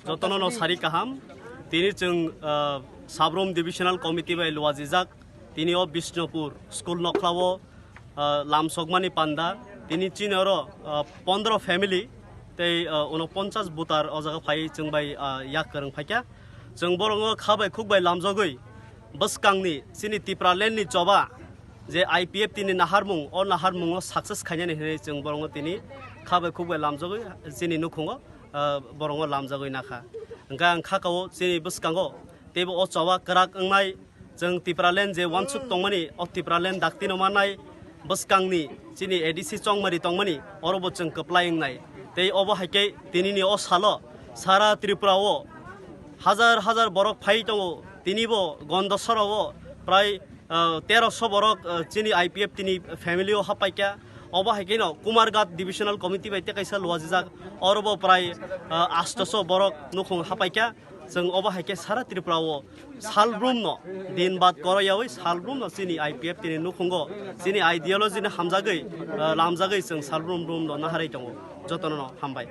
যতন সারি কাহাম তিনি जों সাবরম ডিভিশনাল কমিটি বাই লওয়াজিজাক তিনিও বিষ্ণুপুর স্কুল নখলাও লামসকমানি পান্ডা তিনি চিনর 15 ফ্যামিলি তৈ 49 বুতার অজাगा ফাই जों বাই ইয়াক করং ফাইকা जों বরং খাবাই খুকবাই লামজগৈ বসকাংনি চিনি টিপ্রালেননি জবা যে আইপিএফ তিনি নাহারমুং অ নাহারমুং সাকসেস খাইনানি হেনে जों বরং তিনি খাবাই খুকবাই লামজগৈ চিনি নুখুঙ বরং লামজগৈ নাখা ओंखा खाकाव चिनि बसकांगो तेबो अ चवा कराक अंगनाय जों टिप्रालेन जे वानसुक तंगमानि अ टिप्रालेन दाक्तिनो मानाय बसकांनि चिनि एडिसि चंगमारि तंगमानि अरबो जों कप्लाय अंगनाय तै अबो हाइके तिनिनि अ सालो सारा त्रिपुराव हाजार हाजार बरक फाइ दङो तिनिबो गन्दसराव प्राय 1300 बरक चिनि आईपीएफ तिनि फैमिलिओ हापाइका अबो हाइकेनो कुमारघाट डिविजनल कमिटी बायते कैसा लवाजिजाक अरबो प्राय 800 बरक नुखुं हापाइका जों अबो हाइके सारा त्रिपुराव सालब्रुमनो दिन बाद करयावै सालब्रुमनो चिनि आईपीएफ तिनि नुखुंगो चिनि आइडियोलॉजी ने हामजागै लामजागै जों सालब्रुमनो नाहारै दङ जतननो हामबाय।